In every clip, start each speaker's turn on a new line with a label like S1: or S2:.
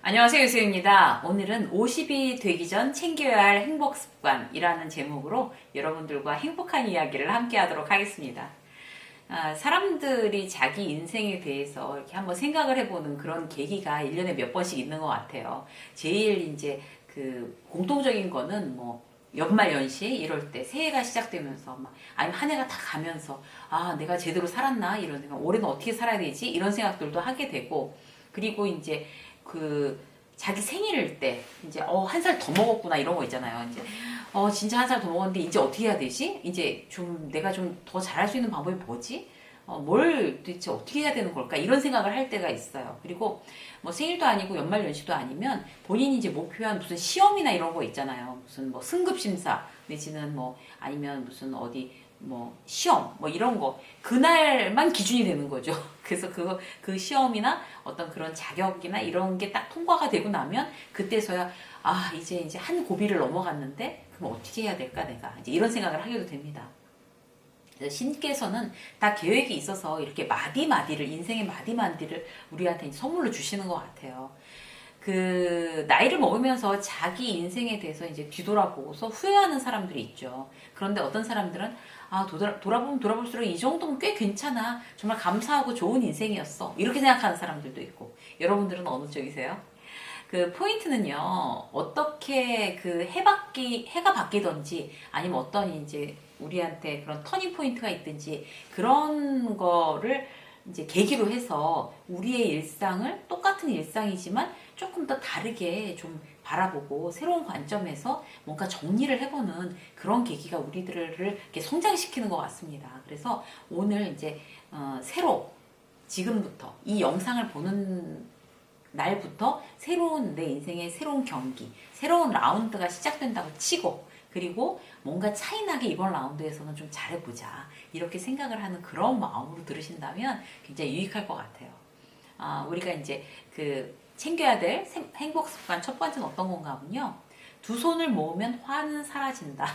S1: 안녕하세요, 유수입니다. 오늘은 50이 되기 전 챙겨야 할 행복 습관이라는 제목으로 여러분들과 행복한 이야기를 함께 하도록 하겠습니다. 사람들이 자기 인생에 대해서 이렇게 한번 생각을 해보는 그런 계기가 1년에 몇 번씩 있는 것 같아요. 제일 이제 그 공통적인 거는 뭐 연말 연시 이럴 때 새해가 시작되면서 아니면 한 해가 다 가면서 내가 제대로 살았나 이런 생각, 올해는 어떻게 살아야 되지 이런 생각들도 하게 되고, 그리고 이제 그 자기 생일일 때 이제 한 살 더 먹었구나 이런 거 있잖아요. 이제 진짜 한 살 더 먹었는데 이제 어떻게 해야 되지? 이제 좀 내가 좀 더 잘할 수 있는 방법이 뭐지? 뭘 도대체 어떻게 해야 되는 걸까? 이런 생각을 할 때가 있어요. 그리고 뭐 생일도 아니고 연말 연시도 아니면 본인이 이제 목표한 무슨 시험이나 이런 거 있잖아요. 무슨 뭐 승급 심사 내지는 뭐 아니면 무슨 어디 뭐 시험 뭐 이런 거 그날만 기준이 되는 거죠. 그래서 그 시험이나 어떤 그런 자격이나 이런 게 딱 통과가 되고 나면 그때서야 이제 한 고비를 넘어갔는데 그럼 어떻게 해야 될까 내가 이제 이런 생각을 하게도 됩니다. 신께서는 다 계획이 있어서 이렇게 마디마디를, 인생의 마디마디를 우리한테 선물로 주시는 것 같아요. 그 나이를 먹으면서 자기 인생에 대해서 이제 뒤돌아보고서 후회하는 사람들이 있죠. 그런데 어떤 사람들은 돌아보면 돌아볼수록 이 정도면 꽤 괜찮아, 정말 감사하고 좋은 인생이었어, 이렇게 생각하는 사람들도 있고. 여러분들은 어느 쪽이세요? 그 포인트는요, 어떻게 그 해가 바뀌던지 아니면 어떤 이제 우리한테 그런 터닝 포인트가 있든지 그런 거를 이제 계기로 해서 우리의 일상을 똑같은 일상이지만 조금 더 다르게 좀 바라보고 새로운 관점에서 뭔가 정리를 해보는 그런 계기가 우리들을 이렇게 성장시키는 것 같습니다. 그래서 오늘 이제 새로 지금부터 이 영상을 보는 날부터 새로운 내 인생의 새로운 경기, 새로운 라운드가 시작된다고 치고, 그리고 뭔가 차이나게 이번 라운드에서는 좀 잘해보자 이렇게 생각을 하는 그런 마음으로 들으신다면 굉장히 유익할 것 같아요. 우리가 이제 그 챙겨야 될 행복 습관 첫 번째는 어떤 건가 하면요, 두 손을 모으면 화는 사라진다.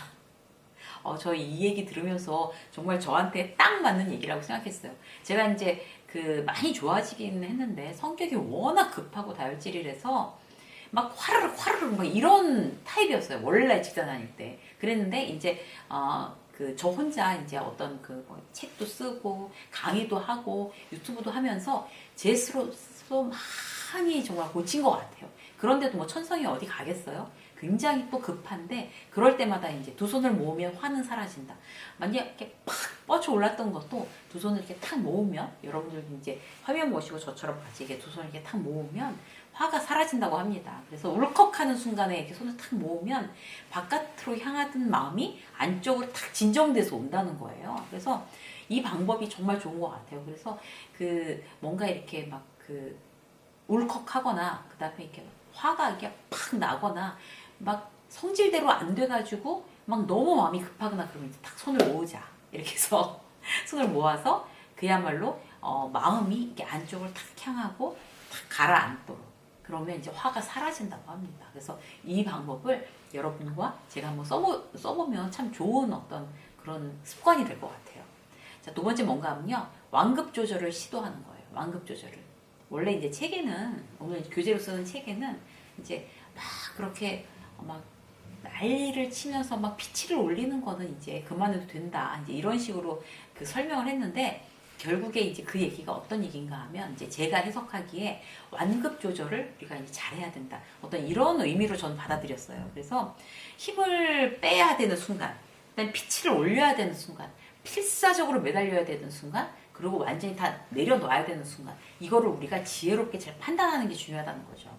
S1: 저 이 얘기 들으면서 정말 저한테 딱 맞는 얘기라고 생각했어요. 제가 이제 그 많이 좋아지긴 했는데 성격이 워낙 급하고 다혈질이라서 막 화르륵 화르륵 막 이런 타입이었어요. 원래 직장 다닐 때. 그랬는데 이제 그 저 혼자 이제 어떤 그뭐 책도 쓰고 강의도 하고 유튜브도 하면서 제 스스로 많이 정말 고친 것 같아요. 그런데도 뭐 천성이 어디 가겠어요? 굉장히 또 급한데 그럴 때마다 이제 두 손을 모으면 화는 사라진다. 만약 이렇게 팍 뻗쳐 올랐던 것도 두 손을 이렇게 탁 모으면, 여러분들 이제 화면 보시고 저처럼 같이 이렇게 두 손을 이렇게 탁 모으면 화가 사라진다고 합니다. 그래서 울컥하는 순간에 이렇게 손을 탁 모으면 바깥으로 향하던 마음이 안쪽으로 탁 진정돼서 온다는 거예요. 그래서 이 방법이 정말 좋은 것 같아요. 그래서 그 뭔가 이렇게 막 그 울컥하거나 그 다음에 이렇게 화가 이렇게 팍 나거나 막 성질대로 안 돼가지고 막 너무 마음이 급하거나 그러면 이제 탁 손을 모으자 이렇게 해서 손을 모아서 그야말로 마음이 이렇게 안쪽을 탁 향하고 탁 가라앉도록, 그러면 이제 화가 사라진다고 합니다. 그래서 이 방법을 여러분과 제가 한번 써보면 참 좋은 어떤 그런 습관이 될 것 같아요. 자, 두 번째 뭔가 하면요, 완급 조절을 시도하는 거예요. 완급 조절을. 원래 이제 책에는, 오늘 교재로 쓰는 책에는 이제 막 그렇게 막 난리를 치면서 막 피치를 올리는 거는 이제 그만해도 된다, 이제 이런 식으로 그 설명을 했는데, 결국에 이제 그 얘기가 어떤 얘기인가 하면, 이제 제가 해석하기에 완급 조절을 우리가 이제 잘해야 된다, 어떤 이런 의미로 저는 받아들였어요. 그래서 힘을 빼야 되는 순간, 그다음에 피치를 올려야 되는 순간, 필사적으로 매달려야 되는 순간, 그리고 완전히 다 내려놔야 되는 순간, 이거를 우리가 지혜롭게 잘 판단하는 게 중요하다는 거죠.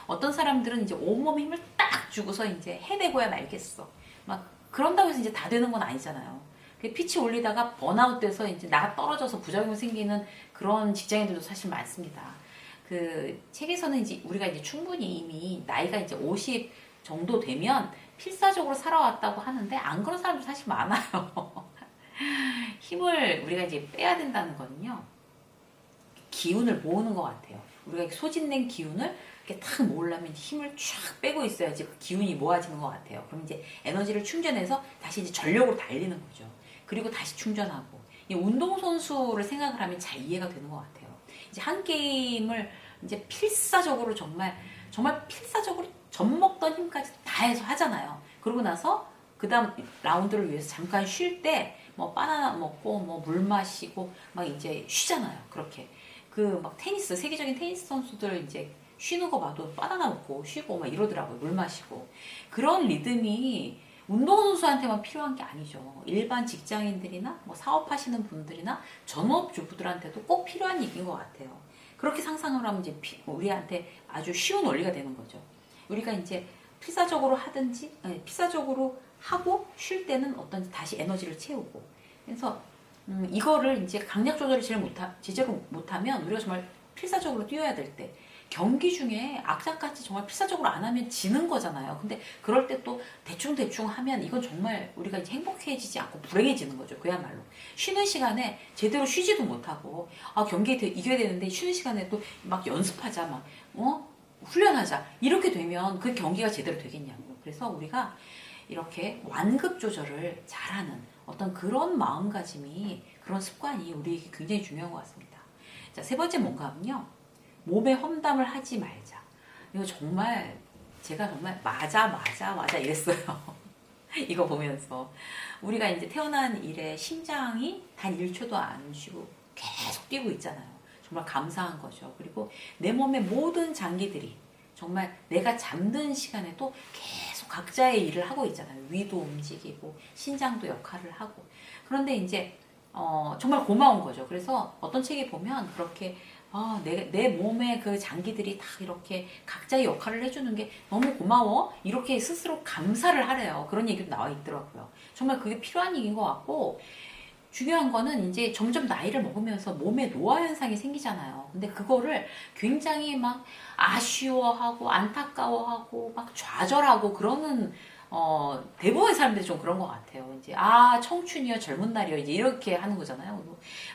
S1: 어떤 사람들은 이제 온몸 힘을 딱 주고서 이제 해내고야 말겠어, 막 그런다고 해서 이제 다 되는 건 아니잖아요. 피치 올리다가 번아웃 돼서 이제 나가 떨어져서 부작용 생기는 그런 직장인들도 사실 많습니다. 그 책에서는 이제 우리가 이제 충분히 이미 나이가 이제 50 정도 되면 필사적으로 살아왔다고 하는데 안 그런 사람도 사실 많아요. 힘을 우리가 이제 빼야 된다는 거는요, 기운을 모으는 것 같아요. 우리가 소진된 기운을 이렇게 탁 모으려면 힘을 쫙 빼고 있어야지 그 기운이 모아지는 것 같아요. 그럼 이제 에너지를 충전해서 다시 이제 전력으로 달리는 거죠. 그리고 다시 충전하고. 이 운동선수를 생각을 하면 잘 이해가 되는 것 같아요. 이제 한 게임을 이제 필사적으로 정말 정말 필사적으로 젖먹던 힘까지 다 해서 하잖아요. 그러고 나서 그 다음 라운드를 위해서 잠깐 쉴 때 뭐 바나나 먹고 뭐 물 마시고 막 이제 쉬잖아요. 그렇게 그 막 테니스 세계적인 테니스 선수들 이제 쉬는 거 봐도 바나나 먹고 쉬고 막 이러더라고요. 물 마시고 그런 리듬이 운동선수한테만 필요한 게 아니죠. 일반 직장인들이나 뭐 사업하시는 분들이나 전업주부들한테도 꼭 필요한 얘기인 것 같아요. 그렇게 상상을 하면 이제 우리한테 아주 쉬운 원리가 되는 거죠. 우리가 이제 필사적으로 하든지, 아니, 필사적으로 하고 쉴 때는 어떤 다시 에너지를 채우고. 그래서 이거를 이제 강약 조절을 제대로 못하면 우리가 정말 필사적으로 뛰어야 될 때, 경기 중에 악착같이 정말 필사적으로 안 하면 지는 거잖아요. 근데 그럴 때 또 대충대충 하면 이건 정말 우리가 이제 행복해지지 않고 불행해지는 거죠. 그야말로. 쉬는 시간에 제대로 쉬지도 못하고, 아, 경기 이겨야 되는데 쉬는 시간에 또 막 연습하자, 막, 훈련하자. 이렇게 되면 그 경기가 제대로 되겠냐고요. 그래서 우리가 이렇게 완급 조절을 잘하는 어떤 그런 마음가짐이, 그런 습관이 우리에게 굉장히 중요한 것 같습니다. 자, 세 번째 뭔가 하면요. 몸에 험담을 하지 말자. 이거 정말 제가 정말 맞아 이랬어요. 이거 보면서 우리가 이제 태어난 이래 심장이 단 1초도 안 쉬고 계속 뛰고 있잖아요. 정말 감사한 거죠. 그리고 내 몸의 모든 장기들이 정말 내가 잠든 시간에도 계속 각자의 일을 하고 있잖아요. 위도 움직이고 신장도 역할을 하고. 그런데 이제 정말 고마운 거죠. 그래서 어떤 책에 보면 그렇게 내 몸의 그 장기들이 다 이렇게 각자의 역할을 해주는 게 너무 고마워. 이렇게 스스로 감사를 하래요. 그런 얘기도 나와 있더라고요. 정말 그게 필요한 얘기인 것 같고, 중요한 거는 이제 점점 나이를 먹으면서 몸에 노화 현상이 생기잖아요. 근데 그거를 굉장히 막 아쉬워하고 안타까워하고 막 좌절하고 그러는 대부분의 사람들이 좀 그런 것 같아요. 이제 청춘이요 젊은 날이요 이제 이렇게 하는 거잖아요.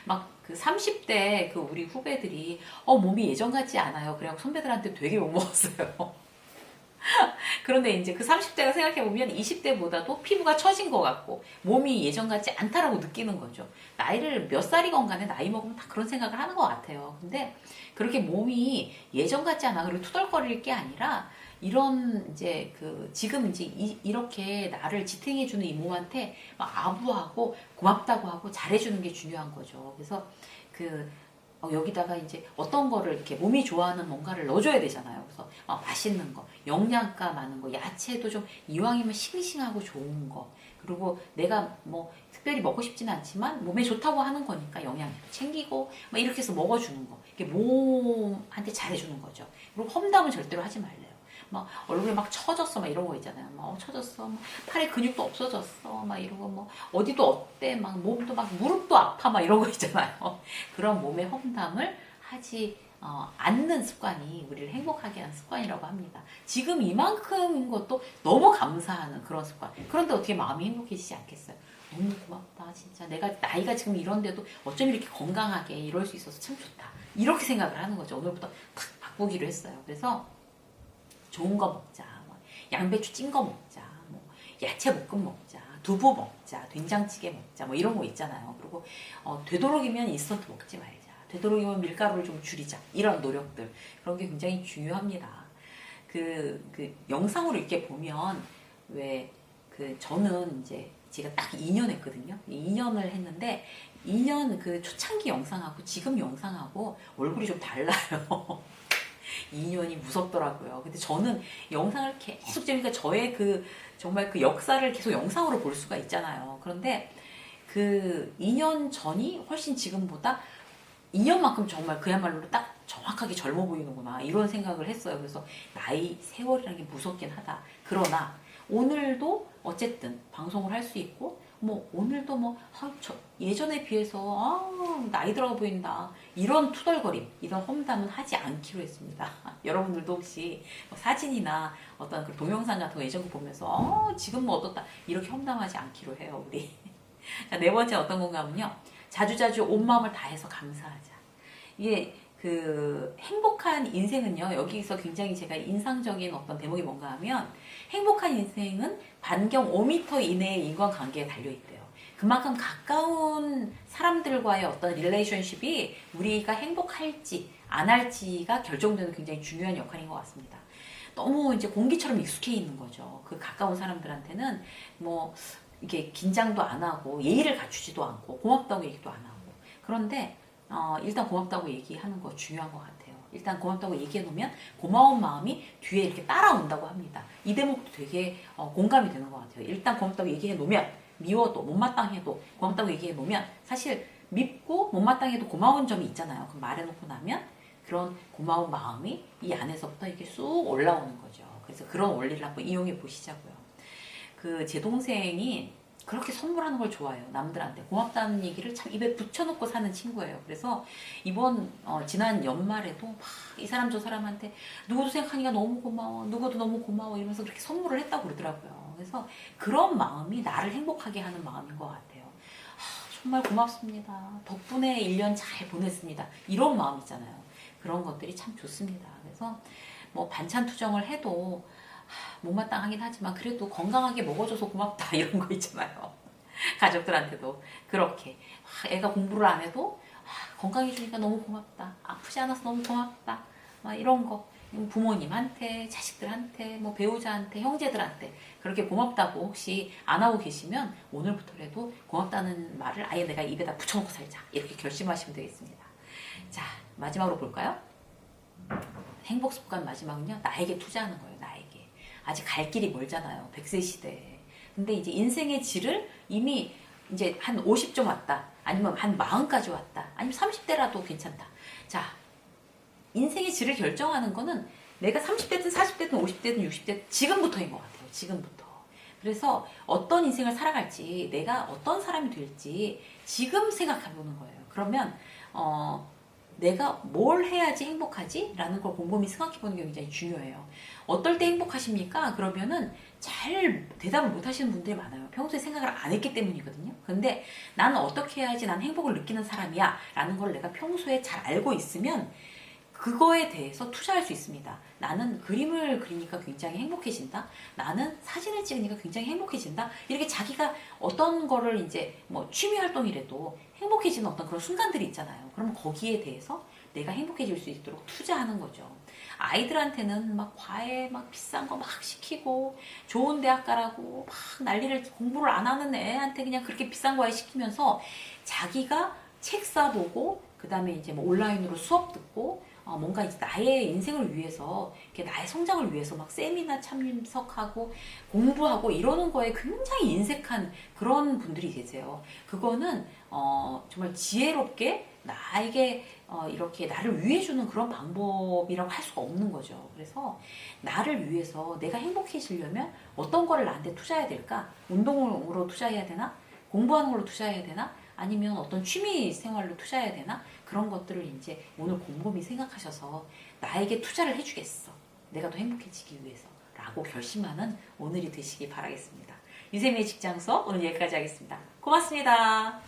S1: 막 그 30대 그 우리 후배들이 몸이 예전 같지 않아요. 그래갖고 선배들한테 되게 욕먹었어요. 그런데 이제 그 30대가 생각해보면 20대보다도 피부가 처진 것 같고 몸이 예전 같지 않다라고 느끼는 거죠. 나이를 몇 살이건 간에 나이 먹으면 다 그런 생각을 하는 것 같아요. 근데 그렇게 몸이 예전 같지 않아. 그리고 투덜거릴 게 아니라 이런 이제 지금 이제 이렇게 나를 지탱해주는 이 몸한테 막 아부하고 고맙다고 하고 잘해주는 게 중요한 거죠. 그래서 여기다가 이제 어떤 거를 이렇게 몸이 좋아하는 뭔가를 넣어줘야 되잖아요. 그래서 맛있는 거, 영양가 많은 거, 야채도 좀 이왕이면 싱싱하고 좋은 거. 그리고 내가 뭐 특별히 먹고 싶지는 않지만 몸에 좋다고 하는 거니까 영양도 챙기고 막 이렇게 해서 먹어주는 거. 이게 몸한테 잘해주는 거죠. 그리고 험담은 절대로 하지 말래요. 막 얼굴에 막 처졌어 막 이런 거 있잖아요. 막 처졌어, 막 팔에 근육도 없어졌어, 막 이러고 뭐 어디도 어때, 막 몸도 막 무릎도 아파 막 이런 거 있잖아요. 그런 몸의 험담을 하지 않는 습관이 우리를 행복하게 하는 습관이라고 합니다. 지금 이만큼인 것도 너무 감사하는 그런 습관. 그런데 어떻게 마음이 행복해지지 않겠어요? 너무 고맙다 진짜. 내가 나이가 지금 이런데도 어쩜 이렇게 건강하게 이럴 수 있어서 참 좋다. 이렇게 생각을 하는 거죠. 오늘부터 탁 바꾸기로 했어요. 그래서 좋은 거 먹자, 뭐 양배추 찐 거 먹자, 뭐 야채 볶음 먹자, 두부 먹자, 된장찌개 먹자, 뭐 이런 거 있잖아요. 그리고 되도록이면 인스턴트 먹지 말자, 되도록이면 밀가루를 좀 줄이자, 이런 노력들, 그런 게 굉장히 중요합니다. 그 영상으로 이렇게 보면 저는 이제 제가 딱 2년 했거든요. 2년을 했는데 2년 그 초창기 영상하고 지금 영상하고 얼굴이 좀 달라요. 2년이 무섭더라고요. 근데 저는 영상을 계속 재니까 저의 정말 그 역사를 계속 영상으로 볼 수가 있잖아요. 그런데 그 2년 전이 훨씬 지금보다 2년만큼 정말 그야말로 딱 정확하게 젊어 보이는구나 이런 생각을 했어요. 그래서 세월이라는 게 무섭긴 하다. 그러나 오늘도 어쨌든 방송을 할 수 있고 뭐 오늘도 예전에 비해서 나이 들어 보인다 이런 투덜거림, 이런 험담은 하지 않기로 했습니다. 여러분들도 혹시 사진이나 어떤 그 동영상 같은 거 예전 거 보면서 지금 뭐 어떻다 이렇게 험담하지 않기로 해요 우리. 자, 네 번째 어떤 건가 하면요, 자주자주 온 마음을 다해서 감사하자. 이게 행복한 인생은요, 여기서 굉장히 제가 인상적인 어떤 대목이 뭔가 하면, 행복한 인생은 반경 5m 이내의 인간관계에 달려있대요. 그만큼 가까운 사람들과의 어떤 릴레이션십이 우리가 행복할지 안 할지가 결정되는 굉장히 중요한 역할인 것 같습니다. 너무 이제 공기처럼 익숙해 있는 거죠. 그 가까운 사람들한테는 뭐 이게 긴장도 안 하고 예의를 갖추지도 않고 고맙다고 얘기도 안 하고. 그런데 일단 고맙다고 얘기하는 거 중요한 것 같아요. 일단 고맙다고 얘기해 놓으면 고마운 마음이 뒤에 이렇게 따라온다고 합니다. 이 대목도 되게 공감이 되는 것 같아요. 일단 고맙다고 얘기해 놓으면 미워도 못마땅해도 고맙다고 얘기해 놓으면 사실 밉고 못마땅해도 고마운 점이 있잖아요. 그럼 말해놓고 나면 그런 고마운 마음이 이 안에서부터 이렇게 쑥 올라오는 거죠. 그래서 그런 원리를 한번 이용해 보시자고요. 제 동생이 그렇게 선물하는 걸 좋아해요. 남들한테 고맙다는 얘기를 참 입에 붙여놓고 사는 친구예요. 그래서 이번 지난 연말에도 막 이 사람 저 사람한테 누구도 생각하니까 너무 고마워, 누구도 너무 고마워 이러면서 그렇게 선물을 했다고 그러더라고요. 그래서 그런 마음이 나를 행복하게 하는 마음인 것 같아요. 정말 고맙습니다. 덕분에 1년 잘 보냈습니다. 이런 마음 있잖아요. 그런 것들이 참 좋습니다. 그래서 뭐 반찬 투정을 해도 못마땅하긴 하지만 그래도 건강하게 먹어줘서 고맙다 이런 거 있잖아요. 가족들한테도 그렇게 애가 공부를 안 해도 건강해주니까 너무 고맙다. 아프지 않아서 너무 고맙다. 막 이런 거 부모님한테, 자식들한테, 뭐 배우자한테, 형제들한테 그렇게 고맙다고 혹시 안 하고 계시면 오늘부터라도 고맙다는 말을 아예 내가 입에다 붙여놓고 살자 이렇게 결심하시면 되겠습니다. 자, 마지막으로 볼까요? 행복 습관 마지막은요. 나에게 투자하는 거예요. 나에게. 아직 갈 길이 멀잖아요. 100세 시대에. 근데 이제 인생의 질을 이미 이제 한 50점 왔다. 아니면 한 40까지 왔다. 아니면 30대라도 괜찮다. 자, 인생의 질을 결정하는 거는 내가 30대든 40대든 50대든 60대든 지금부터인 것 같아요. 지금부터. 그래서 어떤 인생을 살아갈지, 내가 어떤 사람이 될지 지금 생각해보는 거예요. 그러면 내가 뭘 해야지 행복하지? 라는 걸 곰곰이 생각해보는 게 굉장히 중요해요. 어떨 때 행복하십니까? 그러면은 잘 대답을 못 하시는 분들이 많아요. 평소에 생각을 안 했기 때문이거든요. 근데 나는 어떻게 해야지 난 행복을 느끼는 사람이야? 라는 걸 내가 평소에 잘 알고 있으면 그거에 대해서 투자할 수 있습니다. 나는 그림을 그리니까 굉장히 행복해진다. 나는 사진을 찍으니까 굉장히 행복해진다. 이렇게 자기가 어떤 거를 이제 뭐 취미 활동이라도 행복해지는 어떤 그런 순간들이 있잖아요. 그러면 거기에 대해서 내가 행복해질 수 있도록 투자하는 거죠. 아이들한테는 막 과외 막 비싼 거 막 시키고 좋은 대학 가라고 막 난리를 공부를 안 하는 애한테 그냥 그렇게 비싼 과외 시키면서 자기가 책 사보고 그 다음에 이제 뭐 온라인으로 수업 듣고 뭔가 이제 나의 인생을 위해서, 이렇게 나의 성장을 위해서 막 세미나 참석하고 공부하고 이러는 거에 굉장히 인색한 그런 분들이 계세요. 그거는 정말 지혜롭게 나에게 이렇게 나를 위해주는 그런 방법이라고 할 수가 없는 거죠. 그래서 나를 위해서 내가 행복해지려면 어떤 거를 나한테 투자해야 될까? 운동으로 투자해야 되나? 공부하는 걸로 투자해야 되나? 아니면 어떤 취미 생활로 투자해야 되나? 그런 것들을 이제 오늘 곰곰이 생각하셔서 나에게 투자를 해주겠어. 내가 더 행복해지기 위해서. 라고 결심하는 오늘이 되시기 바라겠습니다. 유세미의 직장 수업 오늘 여기까지 하겠습니다. 고맙습니다.